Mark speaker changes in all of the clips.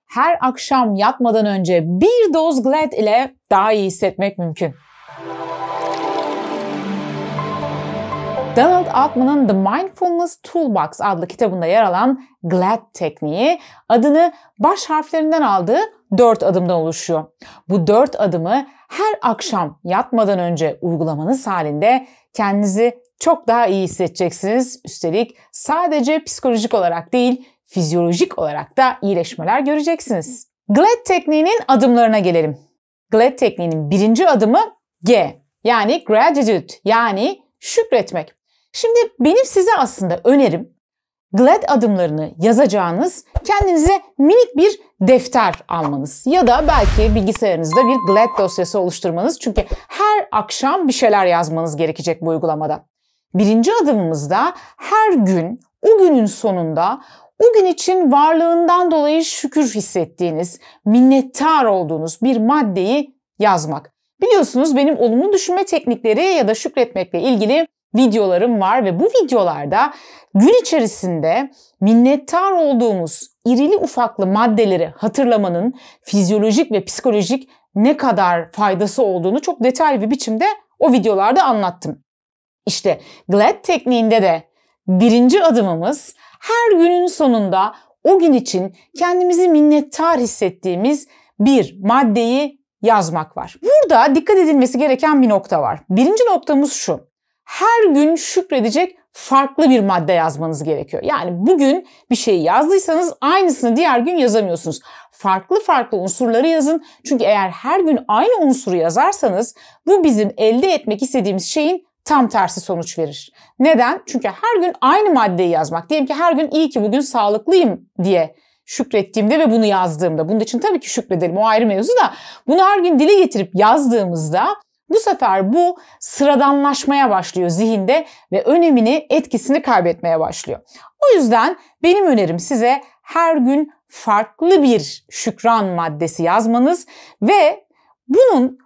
Speaker 1: her akşam yatmadan önce bir doz Glad ile daha iyi hissetmek mümkün. Donald Altman'ın The Mindfulness Toolbox adlı kitabında yer alan Glad tekniği adını baş harflerinden aldığı 4 adımdan oluşuyor. Bu 4 adımı her akşam yatmadan önce uygulamanız halinde kendinizi çok daha iyi hissedeceksiniz. Üstelik sadece psikolojik olarak değil, fizyolojik olarak da iyileşmeler göreceksiniz. Glad tekniğinin adımlarına gelelim. Glad tekniğinin birinci adımı G, yani gratitude, yani şükretmek. Şimdi benim size aslında önerim, Glad adımlarını yazacağınız, kendinize minik bir defter almanız ya da belki bilgisayarınızda bir Glad dosyası oluşturmanız. Çünkü her akşam bir şeyler yazmanız gerekecek bu uygulamada. Birinci adımımızda her gün, o günün sonunda o gün için varlığından dolayı şükür hissettiğiniz, minnettar olduğunuz bir maddeyi yazmak. Biliyorsunuz benim olumlu düşünme teknikleri ya da şükretmekle ilgili videolarım var ve bu videolarda gün içerisinde minnettar olduğumuz irili ufaklı maddeleri hatırlamanın fizyolojik ve psikolojik ne kadar faydası olduğunu çok detaylı bir biçimde o videolarda anlattım. İşte Glad tekniğinde de birinci adımımız her günün sonunda o gün için kendimizi minnettar hissettiğimiz bir maddeyi yazmak var. Burada dikkat edilmesi gereken bir nokta var. Birinci noktamız şu: her gün şükredecek farklı bir madde yazmanız gerekiyor. Yani bugün bir şey yazdıysanız aynısını diğer gün yazamıyorsunuz. Farklı farklı unsurları yazın. Çünkü eğer her gün aynı unsuru yazarsanız bu bizim elde etmek istediğimiz şeyin tam tersi sonuç verir. Neden? Çünkü her gün aynı maddeyi yazmak. Diyelim ki her gün iyi ki bugün sağlıklıyım diye şükrettiğimde ve bunu yazdığımda. Bunun için tabii ki şükredelim, o ayrı mevzu da. Bunu her gün dile getirip yazdığımızda bu sefer bu sıradanlaşmaya başlıyor zihinde ve önemini, etkisini kaybetmeye başlıyor. O yüzden benim önerim size her gün farklı bir şükran maddesi yazmanız ve bunun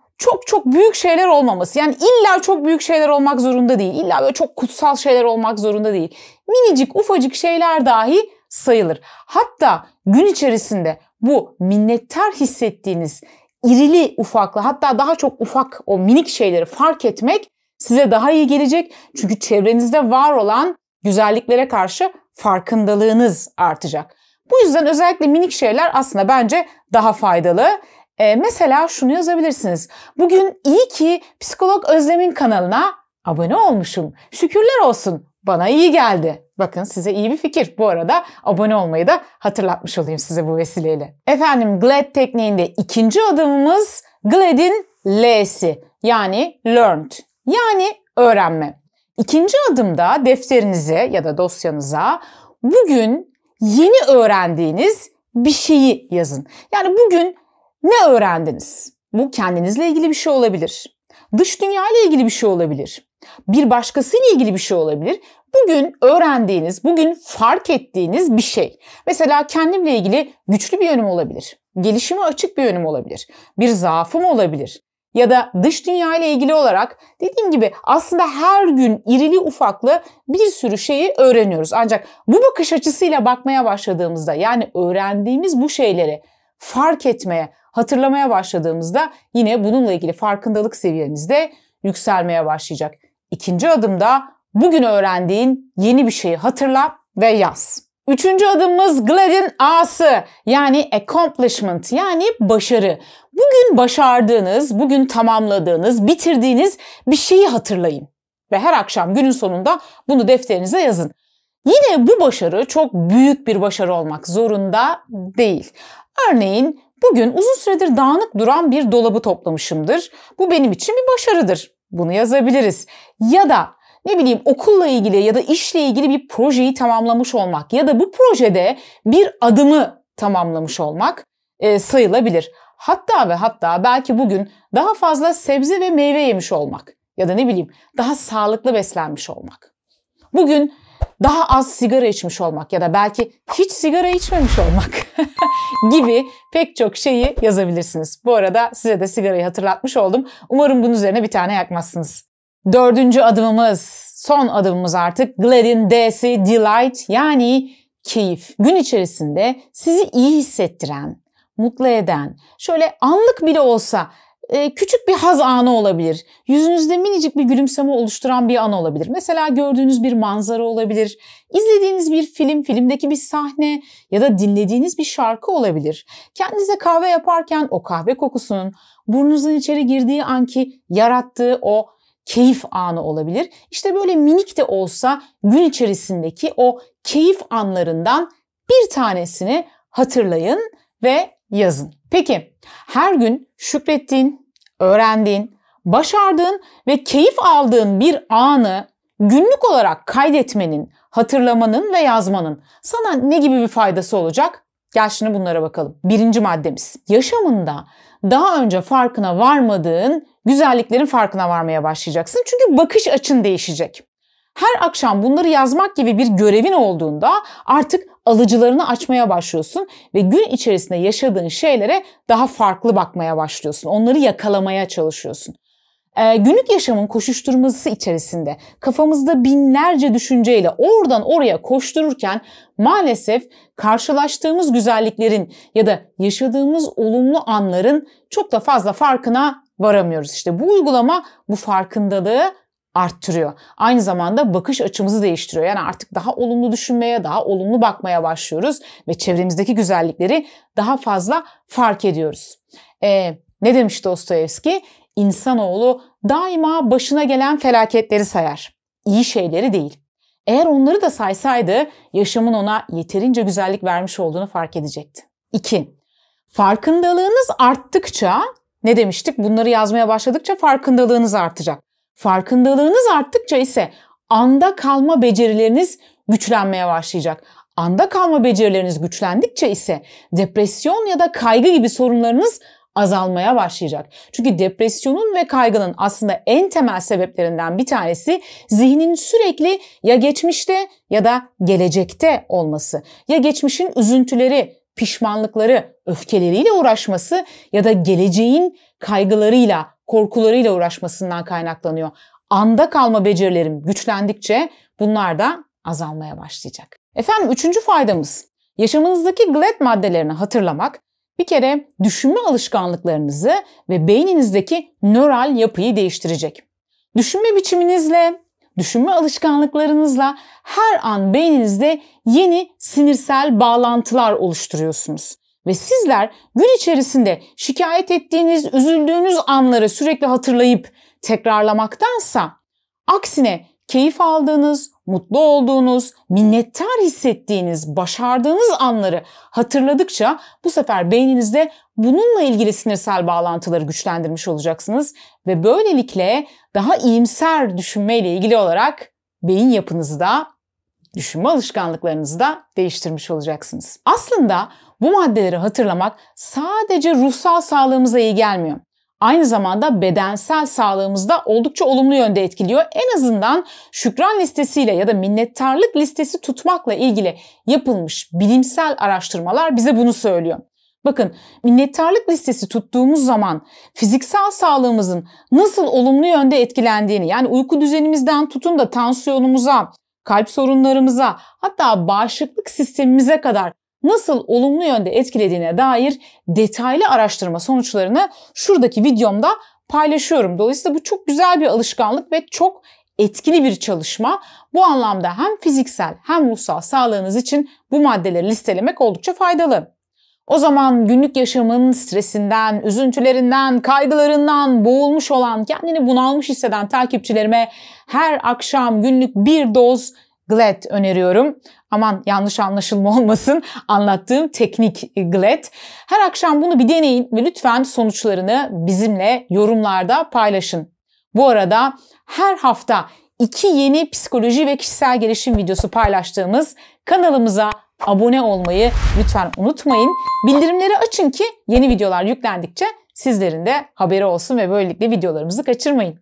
Speaker 1: çok büyük şeyler olmaması. Yani illa çok büyük şeyler olmak zorunda değil. İlla böyle çok kutsal şeyler olmak zorunda değil. Minicik, ufacık şeyler dahi sayılır. Hatta gün içerisinde bu minnettar hissettiğiniz irili ufaklı, hatta daha çok ufak o minik şeyleri fark etmek size daha iyi gelecek. Çünkü çevrenizde var olan güzelliklere karşı farkındalığınız artacak. Bu yüzden özellikle minik şeyler aslında bence daha faydalı. Mesela şunu yazabilirsiniz: bugün iyi ki Psikolog Özlem'in kanalına abone olmuşum. Şükürler olsun, bana iyi geldi. Bakın size iyi bir fikir. Bu arada abone olmayı da hatırlatmış olayım size bu vesileyle. Efendim, Glad tekniğinde ikinci adımımız Glad'in L'si, yani learned, yani öğrenme. İkinci adımda defterinize ya da dosyanıza bugün yeni öğrendiğiniz bir şeyi yazın. Yani bugün ne öğrendiniz? Bu kendinizle ilgili bir şey olabilir. Dış dünya ile ilgili bir şey olabilir. Bir başkasıyla ilgili bir şey olabilir. Bugün öğrendiğiniz, bugün fark ettiğiniz bir şey. Mesela kendimle ilgili güçlü bir yönüm olabilir. Gelişime açık bir yönüm olabilir. Bir zaafım olabilir. Ya da dış dünya ile ilgili olarak dediğim gibi aslında her gün irili ufaklı bir sürü şeyi öğreniyoruz. Ancak bu bakış açısıyla bakmaya başladığımızda, yani öğrendiğimiz bu şeyleri fark etmeye, hatırlamaya başladığımızda yine bununla ilgili farkındalık seviyemiz de yükselmeye başlayacak. İkinci adımda bugün öğrendiğin yeni bir şeyi hatırla ve yaz. Üçüncü adımımız Glad'in A'sı, yani accomplishment, yani başarı. Bugün başardığınız, bugün tamamladığınız, bitirdiğiniz bir şeyi hatırlayın. Ve her akşam günün sonunda bunu defterinize yazın. Yine bu başarı çok büyük bir başarı olmak zorunda değil. Örneğin bugün uzun süredir dağınık duran bir dolabı toplamışımdır. Bu benim için bir başarıdır. Bunu yazabiliriz. Ya da ne bileyim, okulla ilgili ya da işle ilgili bir projeyi tamamlamış olmak ya da bu projede bir adımı tamamlamış olmak sayılabilir. Hatta ve hatta belki bugün daha fazla sebze ve meyve yemiş olmak ya da ne bileyim daha sağlıklı beslenmiş olmak. Bugün daha az sigara içmiş olmak ya da belki hiç sigara içmemiş olmak gibi pek çok şeyi yazabilirsiniz. Bu arada size de sigarayı hatırlatmış oldum. Umarım bunun üzerine bir tane yakmazsınız. Dördüncü adımımız, son adımımız artık Glad'in D'si, delight, yani keyif. Gün içerisinde sizi iyi hissettiren, mutlu eden, şöyle anlık bile olsa küçük bir haz anı olabilir. Yüzünüzde minicik bir gülümseme oluşturan bir an olabilir. Mesela gördüğünüz bir manzara olabilir. İzlediğiniz bir film, filmdeki bir sahne ya da dinlediğiniz bir şarkı olabilir. Kendinize kahve yaparken o kahve kokusunun burnunuzun içeri girdiği anki yarattığı o keyif anı olabilir. İşte böyle minik de olsa gün içerisindeki o keyif anlarından bir tanesini hatırlayın ve yazın. Peki her gün şükrettiğin, öğrendiğin, başardığın ve keyif aldığın bir anı günlük olarak kaydetmenin, hatırlamanın ve yazmanın sana ne gibi bir faydası olacak? Gel şimdi bunlara bakalım. Birinci maddemiz. Yaşamında daha önce farkına varmadığın güzelliklerin farkına varmaya başlayacaksın. Çünkü bakış açın değişecek. Her akşam bunları yazmak gibi bir görevin olduğunda artık alıcılarını açmaya başlıyorsun ve gün içerisinde yaşadığın şeylere daha farklı bakmaya başlıyorsun. Onları yakalamaya çalışıyorsun. Günlük yaşamın koşuşturması içerisinde kafamızda binlerce düşünceyle oradan oraya koştururken maalesef karşılaştığımız güzelliklerin ya da yaşadığımız olumlu anların çok da fazla farkına varamıyoruz. İşte bu uygulama bu farkındalığı arttırıyor. Aynı zamanda bakış açımızı değiştiriyor. Yani artık daha olumlu düşünmeye, daha olumlu bakmaya başlıyoruz ve çevremizdeki güzellikleri daha fazla fark ediyoruz. Ne demiş Dostoyevski? İnsanoğlu daima başına gelen felaketleri sayar. İyi şeyleri değil. Eğer onları da saysaydı yaşamın ona yeterince güzellik vermiş olduğunu fark edecekti. 2. Farkındalığınız arttıkça, ne demiştik? Bunları yazmaya başladıkça farkındalığınız artacak. Farkındalığınız arttıkça ise anda kalma becerileriniz güçlenmeye başlayacak. Anda kalma becerileriniz güçlendikçe ise depresyon ya da kaygı gibi sorunlarınız azalmaya başlayacak. Çünkü depresyonun ve kaygının aslında en temel sebeplerinden bir tanesi zihnin sürekli ya geçmişte ya da gelecekte olması. Ya geçmişin üzüntüleri, pişmanlıkları, öfkeleriyle uğraşması ya da geleceğin kaygılarıyla, korkularıyla uğraşmasından kaynaklanıyor. Anda kalma becerilerim güçlendikçe bunlar da azalmaya başlayacak. Efendim 3. faydamız yaşamınızdaki GLAD maddelerini hatırlamak. Bir kere düşünme alışkanlıklarınızı ve beyninizdeki nöral yapıyı değiştirecek. Düşünme biçiminizle, düşünme alışkanlıklarınızla her an beyninizde yeni sinirsel bağlantılar oluşturuyorsunuz. Ve sizler gün içerisinde şikayet ettiğiniz, üzüldüğünüz anları sürekli hatırlayıp tekrarlamaktansa aksine keyif aldığınız, mutlu olduğunuz, minnettar hissettiğiniz, başardığınız anları hatırladıkça bu sefer beyninizde bununla ilgili sinirsel bağlantıları güçlendirmiş olacaksınız ve böylelikle daha iyimser düşünmeyle ilgili olarak beyin yapınızı da, düşünme alışkanlıklarınızı da değiştirmiş olacaksınız. Aslında bu maddeleri hatırlamak sadece ruhsal sağlığımıza iyi gelmiyor. Aynı zamanda bedensel sağlığımızda oldukça olumlu yönde etkiliyor. En azından şükran listesiyle ya da minnettarlık listesi tutmakla ilgili yapılmış bilimsel araştırmalar bize bunu söylüyor. Bakın, minnettarlık listesi tuttuğumuz zaman fiziksel sağlığımızın nasıl olumlu yönde etkilendiğini, yani uyku düzenimizden tutun da tansiyonumuza, kalp sorunlarımıza, hatta bağışıklık sistemimize kadar nasıl olumlu yönde etkilediğine dair detaylı araştırma sonuçlarını şuradaki videomda paylaşıyorum. Dolayısıyla bu çok güzel bir alışkanlık ve çok etkili bir çalışma. Bu anlamda hem fiziksel hem ruhsal sağlığınız için bu maddeleri listelemek oldukça faydalı. O zaman günlük yaşamın stresinden, üzüntülerinden, kaygılarından boğulmuş olan, kendini bunalmış hisseden takipçilerime her akşam günlük bir doz GLAD öneriyorum. Aman yanlış anlaşılma olmasın, anlattığım teknik GLAD. Her akşam bunu bir deneyin ve lütfen sonuçlarını bizimle yorumlarda paylaşın. Bu arada her hafta 2 yeni psikoloji ve kişisel gelişim videosu paylaştığımız kanalımıza abone olmayı lütfen unutmayın. Bildirimleri açın ki yeni videolar yüklendikçe sizlerin de haberi olsun ve böylelikle videolarımızı kaçırmayın.